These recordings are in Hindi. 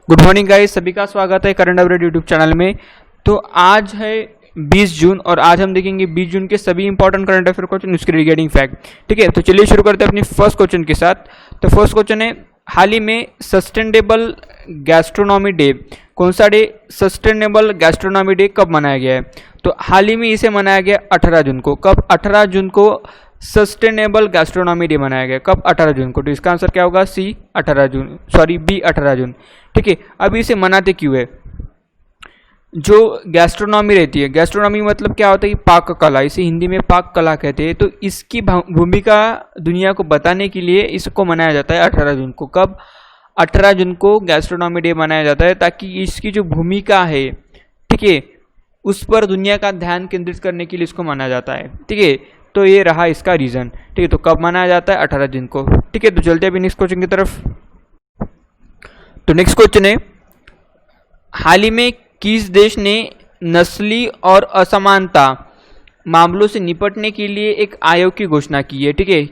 गुड मॉर्निंग गाइस, सभी का स्वागत है करंट अपडेट यूट्यूब चैनल में। तो आज है 20 जून और आज हम देखेंगे 20 जून के सभी इंपॉर्टेंट करंट अफेयर क्वेश्चन उसके रिगार्डिंग फैक्ट। ठीक है, तो चलिए शुरू करते हैं अपनी फर्स्ट क्वेश्चन के साथ। तो फर्स्ट क्वेश्चन है, हाल ही में सस्टेनेबल गैस्ट्रोनॉमी डे, कौन सा डे सस्टेनेबल गैस्ट्रोनॉमी डे कब मनाया गया है? तो हाल ही में इसे मनाया गया 18 जून को। कब? 18 जून को सस्टेनेबल गैस्ट्रोनॉमी डे मनाया गया। कब? 18 जून को। तो इसका आंसर क्या होगा? सी 18 जून, सॉरी बी 18 जून। ठीक है, अभी इसे मनाते क्यों है? जो गैस्ट्रोनॉमी रहती है, गैस्ट्रोनॉमी मतलब क्या होता है कि पाक कला, इसे हिंदी में पाक कला कहते हैं। तो इसकी भूमिका दुनिया को बताने के लिए इसको मनाया जाता है 18 जून को। कब? 18 जून को गैस्ट्रोनॉमी डे मनाया जाता है, ताकि इसकी जो भूमिका है, ठीक है, उस पर दुनिया का ध्यान केंद्रित करने के लिए इसको मनाया जाता है। ठीक है, तो ये रहा इसका रीजन। ठीक है, तो कब मनाया जाता है? 18 जून को। ठीक है, तो चलते अभी नेक्स्ट क्वेश्चन की तरफ। तो नेक्स्ट क्वेश्चन है, हाल ही में किस देश ने नस्ली और असमानता मामलों से निपटने के लिए एक आयोग की घोषणा की है? ठीक है,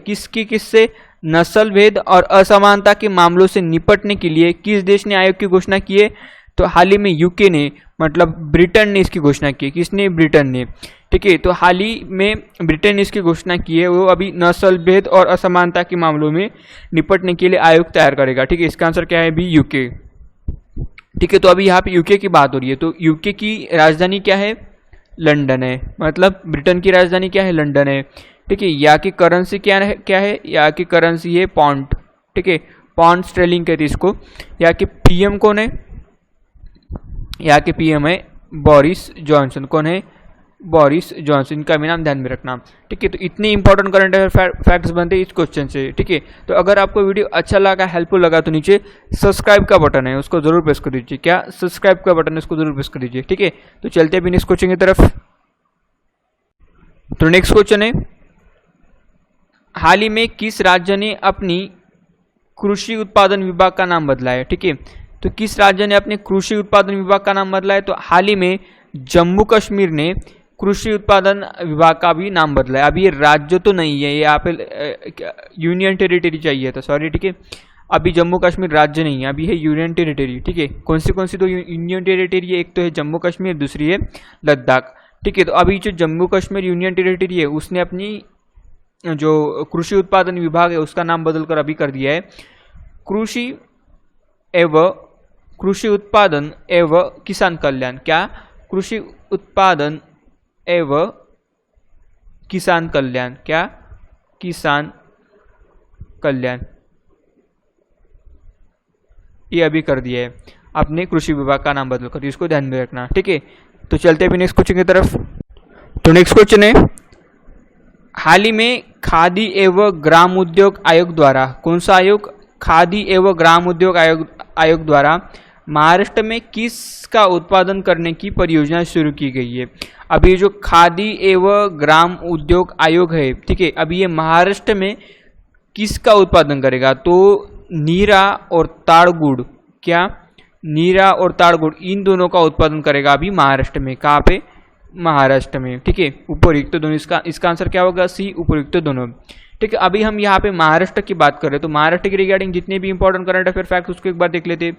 किससे? नस्ल भेद और असमानता के मामलों से निपटने के लिए किस देश ने आयोग की घोषणा की है? तो हाल ही में यूके ने, मतलब ब्रिटेन ने इसकी घोषणा की है। किसने? ब्रिटेन ने। ठीक है, तो हाल ही में ब्रिटेन ने इसकी घोषणा की है। वो अभी नस्ल भेद और असमानता के मामलों में निपटने के लिए आयोग तैयार करेगा। ठीक है, इसका आंसर क्या है? B UK. ठीक है, तो अभी यहाँ पे यूके की बात हो रही है। तो यूके की राजधानी क्या है? लंदन है। मतलब ब्रिटेन की राजधानी क्या है? लंदन है। ठीक है, यहाँ की करेंसी क्या है? यहाँ की करेंसी है पॉन्ड। ठीक है, पॉन्ड स्टर्लिंग कहते हैं इसको। यहाँ के पीएम कौन है? यहाँ के पीएम है बोरिस जॉनसन। कौन है? Boris Johnson. इनका भी नाम ध्यान में रखना। ठीक है, तो इतने इंपॉर्टेंट करंट अफेयर फैक्ट्स बनते हैं इस क्वेश्चन से। ठीक है, तो अगर आपको वीडियो अच्छा लगा, हेल्पफुल लगा, तो नीचे सब्सक्राइब का बटन है, उसको जरूर प्रेस कर दीजिए। क्या? सब्सक्राइब का बटन है, उसको जरूर प्रेस कर दीजिए। ठीक है, तो चलते हैं नेक्स्ट क्वेश्चन की तरफ। तो नेक्स्ट क्वेश्चन है, हाल ही में किस राज्य ने अपनी कृषि उत्पादन विभाग का नाम बदला है? ठीक है, तो किस राज्य ने अपने कृषि उत्पादन विभाग का नाम बदला है? तो हाल ही में जम्मू कश्मीर ने कृषि उत्पादन विभाग का भी नाम बदला है। अभी ये राज्य तो नहीं है, ये यहाँ पे यूनियन टेरिटरी चाहिए था, सॉरी। ठीक है, अभी जम्मू कश्मीर राज्य नहीं है, अभी है यूनियन टेरिटरी। ठीक है, कौन सी तो यूनियन टेरिटरी है? एक तो है जम्मू कश्मीर, दूसरी है लद्दाख। ठीक है, तो अभी जो जम्मू कश्मीर यूनियन टेरिटरी है, उसने अपनी जो कृषि उत्पादन विभाग है उसका नाम बदलकर अभी कर दिया है कृषि उत्पादन एवं किसान कल्याण। क्या? कृषि उत्पादन एवं किसान कल्याण। क्या? किसान कल्याण, ये अभी कर दिया है अपने कृषि विभाग का नाम बदलकर, इसको ध्यान में रखना। ठीक है, तो चलते हैं नेक्स्ट क्वेश्चन की तरफ। तो नेक्स्ट क्वेश्चन है, हाल ही में खादी एवं ग्राम उद्योग आयोग द्वारा, कौन सा आयोग? खादी एवं ग्राम उद्योग आयोग द्वारा महाराष्ट्र में किसका उत्पादन करने की परियोजना शुरू की गई है? अभी जो खादी एवं ग्राम उद्योग आयोग है, ठीक है, अभी ये महाराष्ट्र में किसका उत्पादन करेगा? तो नीरा और ताड़गुड़। क्या? नीरा और ताड़गुड़, इन दोनों का उत्पादन करेगा अभी महाराष्ट्र में। कहाँ पे? महाराष्ट्र में। ठीक है, उपयुक्त दोनों। इसका आंसर क्या होगा? सी, उपयुक्त दोनों। ठीक है, अभी हम यहाँ पे महाराष्ट्र की बात कर रहे हैं, तो महाराष्ट्र के रिगार्डिंग जितने भी इंपॉर्टेंट करंट अफेयर फैक्ट उसको एक बार देख लेते हैं।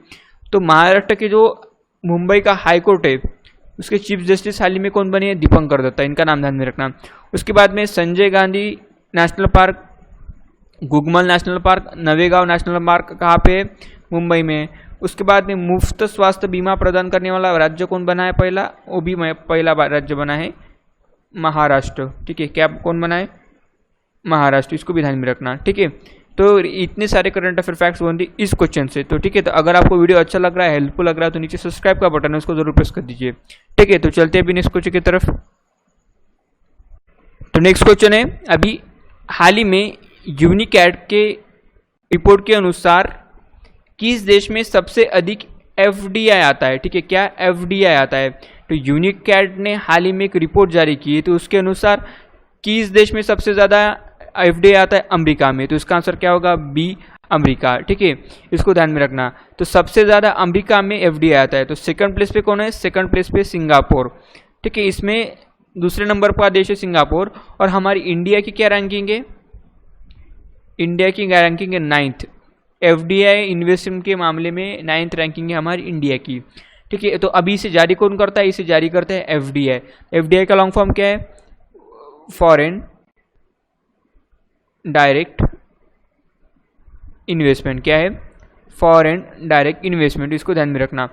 तो महाराष्ट्र के जो मुंबई का हाई कोर्ट है, उसके चीफ जस्टिस हाल ही में कौन बने हैं? दीपंकर दत्ता। इनका नाम ध्यान में रखना। उसके बाद में Sanjay Gandhi national park, Gugamal national park, Navegaon national park कहाँ पे? मुंबई में। उसके बाद में मुफ्त स्वास्थ्य बीमा प्रदान करने वाला राज्य कौन बना है पहला? वो भी पहला राज्य बना है महाराष्ट्र। ठीक है, क्या कौन बना है? महाराष्ट्र। इसको भी ध्यान में रखना। ठीक है, तो इतने सारे करंट अफेयर फैक्ट्स बनती इस क्वेश्चन से। तो ठीक है, तो अगर आपको वीडियो अच्छा लग रहा है, हेल्पफुल लग रहा है, तो नीचे सब्सक्राइब का बटन है, उसको जरूर प्रेस कर दीजिए। ठीक है, तो चलते हैं अभी नेक्स्ट क्वेश्चन की तरफ। तो नेक्स्ट क्वेश्चन है, अभी हाल ही में यूनिकैड के रिपोर्ट के अनुसार किस देश में सबसे अधिक एफडीआई आता है? ठीक है, क्या? एफडीआई आता है। तो यूनिकैड ने हाल ही में एक रिपोर्ट जारी की है, तो उसके अनुसार किस देश में सबसे ज़्यादा एफडीआई आता है? अमेरिका में। तो इसका आंसर क्या होगा? B, America. ठीक है, इसको ध्यान में रखना। तो सबसे ज़्यादा अमेरिका में एफडीआई आता है। तो सेकंड प्लेस पे कौन है? सेकंड प्लेस पे सिंगापुर। ठीक है, इसमें दूसरे नंबर पर देश है सिंगापुर। और हमारी इंडिया की क्या रैंकिंग है? इंडिया की रैंकिंग है 9th। एफडीआई इन्वेस्टमेंट के मामले में 9th रैंकिंग है हमारी इंडिया की। ठीक है, तो अभी इसे जारी कौन करता है? इसे जारी करता है एफडीआई। एफडीआई का लॉन्ग फॉर्म क्या है? Foreign direct investment. क्या है? फॉरेन डायरेक्ट इन्वेस्टमेंट, इसको ध्यान में रखना,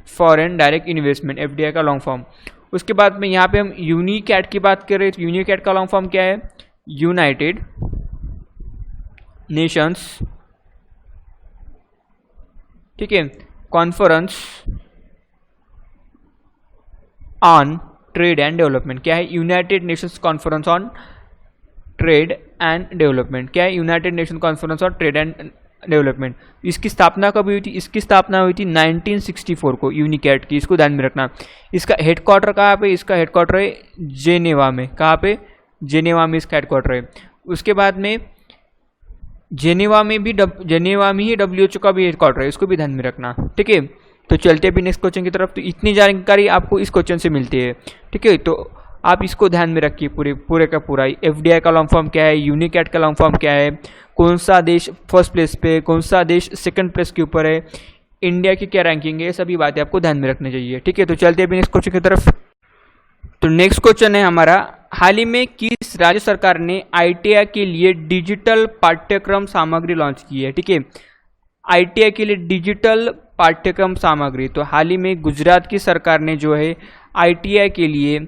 फॉरेन डायरेक्ट इन्वेस्टमेंट, एफडीआई का लॉन्ग फॉर्म। उसके बाद में यहाँ पे हम यूनिकैट की बात करें तो यूनिकैट का लॉन्ग फॉर्म क्या है? यूनाइटेड नेशंस, ठीक है, conference on trade and development. क्या है? United Nations conference on trade and development. क्या है? United nation conference on trade and development. इसकी स्थापना कब हुई थी? इसकी स्थापना हुई थी 1964 को, यूनिकैट की, इसको ध्यान में रखना। इसका हेडक्वार्टर कहाँ पे? इसका हेडक्वार्टर है जेनेवा में। कहाँ पे? जेनेवा में इसका हेडक्वार्टर है। उसके बाद में जेनेवा में ही WHO का भी हेडक्वार्टर है, इसको भी ध्यान में रखना। ठीक है, तो चलते भी नेक्स्ट क्वेश्चन की तरफ। तो इतनी जानकारी आपको इस क्वेश्चन से मिलती है। ठीक है, तो आप इसको ध्यान में रखिए पूरे का पूरा। एफडीआई का लॉन्ग फॉर्म क्या है? यूनिकैट का लॉन्ग फॉर्म क्या है? कौन सा देश फर्स्ट प्लेस पे, कौन सा देश सेकंड प्लेस के ऊपर है, इंडिया की क्या रैंकिंग है, ये सभी बातें आपको ध्यान में रखनी चाहिए। ठीक है, तो चलते हैं नेक्स्ट क्वेश्चन की तरफ। तो नेक्स्ट क्वेश्चन है हमारा, हाल ही में किस राज्य सरकार ने आईटीआई के लिए डिजिटल पाठ्यक्रम सामग्री लॉन्च की है? ठीक है, आईटीआई के लिए डिजिटल पाठ्यक्रम सामग्री, तो हाल ही में गुजरात की सरकार ने जो है आईटीआई के लिए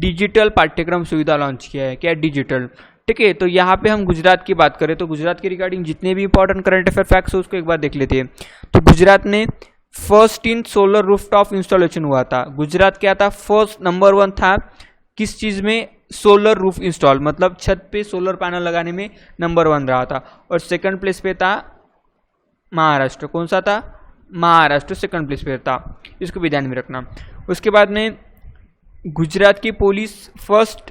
डिजिटल पाठ्यक्रम सुविधा लॉन्च किया है। क्या? डिजिटल। ठीक है, तो यहाँ पे हम गुजरात की बात करें तो गुजरात के रिगार्डिंग जितने भी इंपॉर्टेंट करंट अफेयर फैक्ट्स है उसको एक बार देख लेते हैं। तो गुजरात ने first in solar rooftop installation हुआ था। गुजरात क्या था? फर्स्ट नंबर 1 था किस चीज में? सोलर रूफ इंस्टॉल, मतलब छत पे सोलर पैनल लगाने में नंबर 1 रहा था। और सेकंड प्लेस पे था महाराष्ट्र। कौन सा था? महाराष्ट्र सेकंड प्लेस पे था, इसको भी ध्यान में रखना। उसके बाद में गुजरात की पुलिस फर्स्ट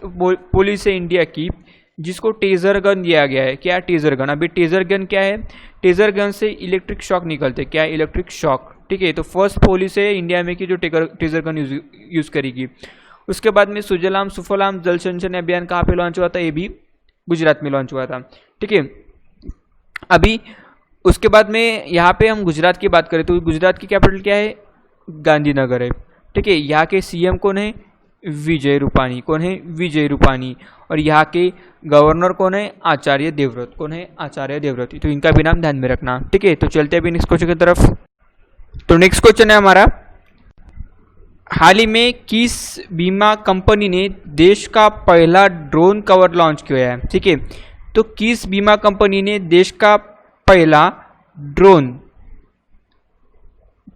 पुलिस है इंडिया की जिसको टेजर गन दिया गया है। क्या? Taser gun. अभी टेजर गन क्या है? टेजर गन से इलेक्ट्रिक शॉक निकलते। क्या? Electric shock. ठीक है, तो फर्स्ट पुलिस है इंडिया में की जो टेजर गन यूज करेगी। उसके बाद में सुजलाम सुफलाम जल सिंचन अभियान कहाँ पे लॉन्च हुआ था? ये भी गुजरात में लॉन्च हुआ था। ठीक है, अभी उसके बाद में यहाँ पे हम गुजरात की बात करें तो गुजरात की कैपिटल क्या है? गांधीनगर है। ठीक है, यहाँ के सीएम कौन है? विजय रूपानी। कौन है? विजय रूपानी। और यहाँ के गवर्नर कौन है? आचार्य देवव्रत। कौन है? आचार्य देवव्रत। तो इनका भी नाम ध्यान में रखना। ठीक है, तो चलते हैं नेक्स्ट क्वेश्चन की तरफ। तो नेक्स्ट क्वेश्चन है हमारा, हाल ही में किस बीमा कंपनी ने देश का पहला ड्रोन कवर लॉन्च किया है? ठीक है, तो किस बीमा कंपनी ने देश का पहला ड्रोन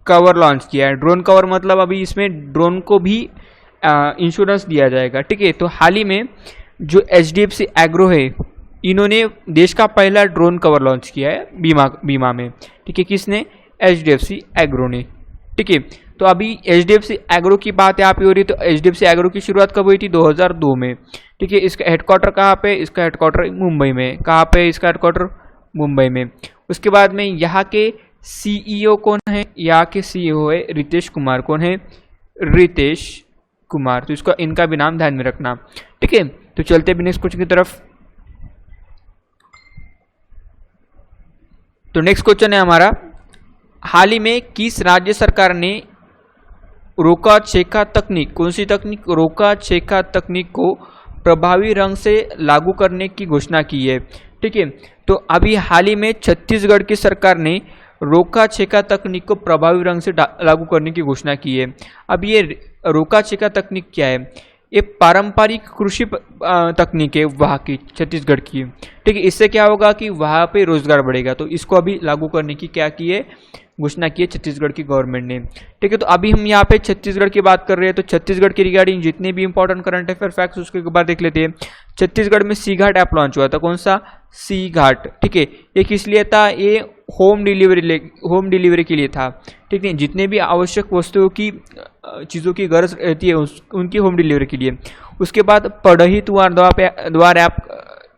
कवर लॉन्च किया है? ड्रोन कवर मतलब अभी इसमें ड्रोन को भी इंश्योरेंस दिया जाएगा। ठीक है, तो हाल ही में जो HDFC एग्रो है इन्होंने देश का पहला ड्रोन कवर लॉन्च किया है बीमा में। ठीक है, किसने? HDFC एग्रो ने। ठीक है, तो अभी HDFC एग्रो की बात यहाँ पे हो रही, तो HDFC एग्रो की शुरुआत कब हुई थी? 2002 में। ठीक है, इसका हेडक्वार्टर कहाँ पे? इसका हेडक्वार्टर मुंबई में। कहाँ पे इसका हेडक्वार्टर? मुंबई में। उसके बाद में यहाँ के CEO कौन है? यहाँ के CEO है रितेश कुमार। कौन है? रितेश कुमार। तो इसका इनका भी नाम ध्यान में रखना। ठीक है, तो चलते भी नेक्स्ट क्वेश्चन की तरफ। तो नेक्स्ट क्वेश्चन है हमारा, हाल ही में किस राज्य सरकार ने रोका छेका तकनीक, कौन सी तकनीक? रोका छेका तकनीक को प्रभावी ढंग से लागू करने की घोषणा की है? ठीक है, तो अभी हाल ही में छत्तीसगढ़ की सरकार ने रोका छेका तकनीक को प्रभावी ढंग से लागू करने की घोषणा की है। अब ये रोका छेका तकनीक क्या है? ये पारंपरिक कृषि तकनीक है वहाँ की, छत्तीसगढ़ की। ठीक है, इससे क्या होगा कि वहाँ पे रोजगार बढ़ेगा, तो इसको अभी लागू करने की क्या की है? घोषणा की है छत्तीसगढ़ की गवर्नमेंट ने। ठीक है, तो अभी हम यहाँ पे छत्तीसगढ़ की बात कर रहे हैं, तो छत्तीसगढ़ के रिगार्डिंग जितने भी इंपॉर्टेंट करंट अफेयर फैक्ट्स उसके बाद देख लेते हैं। छत्तीसगढ़ में सी घाट ऐप लॉन्च हुआ था। कौन सा? सी घाट। ठीक है, ये किस लिए था? ये होम डिलीवरी के लिए था। ठीक है, जितने भी आवश्यक वस्तुओं की चीज़ों की गरज रहती है उनकी होम डिलीवरी के लिए। उसके बाद पढ़ही तुआर द्वार ऐप,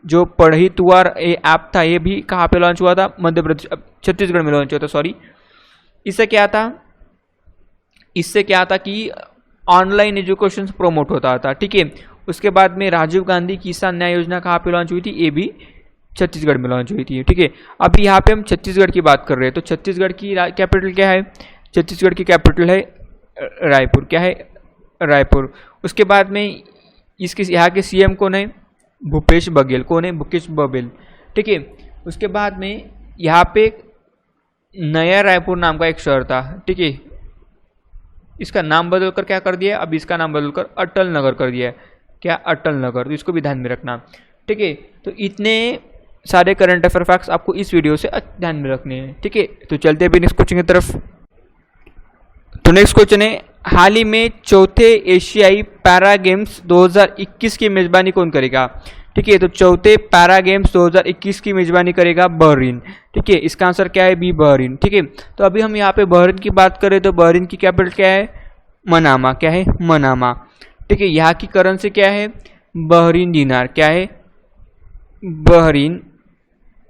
जो पढ़ही तुआर ऐप था, ये भी कहाँ पे लॉन्च हुआ था? मध्य प्रदेश, छत्तीसगढ़ में लॉन्च हुआ था, सॉरी। इससे क्या था? इससे क्या था कि ऑनलाइन एजुकेशन प्रमोट होता था। ठीक है, उसके बाद में राजीव गांधी किसान न्याय योजना कहाँ पे लॉन्च हुई थी? ये भी छत्तीसगढ़ में लॉन्च हुई थी, ठीक है। अभी यहाँ पे हम छत्तीसगढ़ की बात कर रहे हैं, तो छत्तीसगढ़ की कैपिटल क्या है? छत्तीसगढ़ की कैपिटल है रायपुर। क्या है? रायपुर। उसके बाद में इसके यहाँ के सीएम कौन है? भूपेश बघेल। कौन है? भूपेश बघेल, ठीक है। उसके बाद में यहाँ पे नया रायपुर नाम का एक शहर था, ठीक है। इसका नाम बदलकर क्या कर दिया? अब इसका नाम बदलकर अटल नगर कर दिया है। क्या? अटल नगर। तो इसको भी ध्यान में रखना, ठीक है। तो इतने सारे करंट अफेयर फैक्ट्स आपको इस वीडियो से ध्यान में रखने हैं, ठीक है। तो चलते हैं नेक्स्ट क्वेश्चन की तरफ। तो नेक्स्ट क्वेश्चन है, हाल ही में चौथे एशियाई पैरा गेम्स 2021 की मेजबानी कौन करेगा? ठीक है, तो चौथे पैरा गेम्स 2021 की मेजबानी करेगा बहरीन, ठीक है। इसका आंसर क्या है? बी, बहरीन, ठीक है। तो अभी हम यहाँ पे बहरीन की बात करें तो बहरीन की कैपिटल क्या है? मनामा। क्या है? मनामा, ठीक है। यहाँ की करेंसी क्या है? बहरीन दीनार। क्या है? बहरीन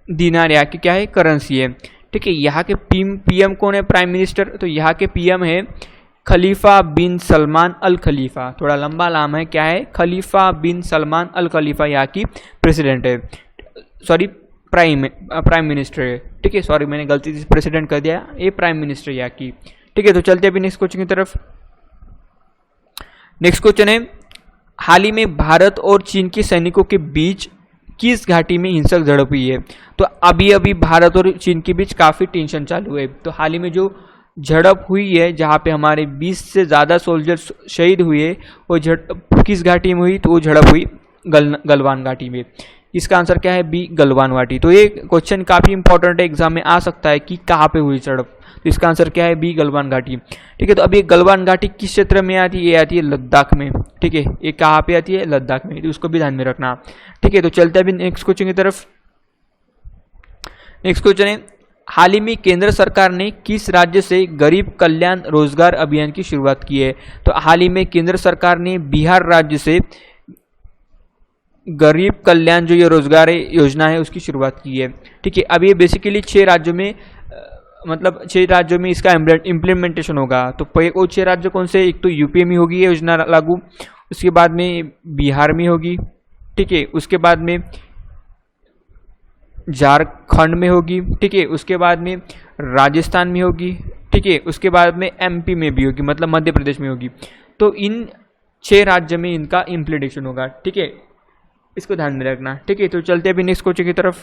दीनार यहाँ की क्या है? करेंसी है, ठीक है। यहाँ के पीएम कौन है? Prime minister. तो यहाँ के पीएम है खलीफा बिन सलमान अल खलीफा। थोड़ा लंबा नाम है, क्या है? खलीफा बिन सलमान अल खलीफा यहाँ की प्रेसिडेंट है, सॉरी प्राइम मिनिस्टर है, ठीक है। सॉरी मैंने गलती से प्रेसिडेंट कर दिया, ये प्राइम मिनिस्टर यहाँ की, ठीक है। तो चलते अभी नेक्स्ट क्वेश्चन की तरफ। नेक्स्ट क्वेश्चन है, हाल ही में भारत और चीन के सैनिकों के बीच किस घाटी में हिंसक झड़प हुई है? तो अभी अभी भारत और चीन के बीच काफ़ी टेंशन चालू है। तो हाल ही में जो झड़प हुई है जहाँ पे हमारे 20 से ज़्यादा सोल्जर्स शहीद हुए, वो झड़प किस घाटी में हुई? तो वो झड़प हुई गलवान घाटी में। इसका आंसर क्या है? बी, गलवान घाटी। तो ये क्वेश्चन काफ़ी इंपॉर्टेंट है, एग्जाम में आ सकता है कि कहाँ पे हुई झड़प। तो इसका आंसर क्या है? बी, गलवान घाटी, ठीक है। तो अब ये गलवान घाटी किस क्षेत्र में आती है? ये आती है लद्दाख में, ठीक है। ये कहाँ पे आती है? लद्दाख में, तो उसको भी ध्यान में रखना, ठीक है। तो चलते हैं अभी नेक्स्ट क्वेश्चन की तरफ। नेक्स्ट क्वेश्चन है, हाल ही में केंद्र सरकार ने किस राज्य से गरीब कल्याण रोजगार अभियान की शुरुआत की है? तो हाल ही में केंद्र सरकार ने बिहार राज्य से गरीब कल्याण जो ये रोजगार योजना है उसकी शुरुआत की है, ठीक है। अब ये बेसिकली 6 राज्यों में मतलब 6 राज्यों में इसका इम्प्लीमेंटेशन होगा। तो वो 6 राज्य कौन से? एक तो यूपी में होगी ये योजना लागू, उसके बाद में बिहार में होगी, ठीक है। उसके बाद में झारखंड में होगी, ठीक है। उसके बाद में राजस्थान में होगी, ठीक है। उसके बाद में एमपी में भी होगी, मतलब मध्य प्रदेश में होगी। तो इन 6 राज्य में इनका इम्प्लीमेंटेशन होगा, ठीक है। इसको ध्यान में रखना, ठीक है। तो चलते हैं अभी नेक्स्ट क्वेश्चन की तरफ।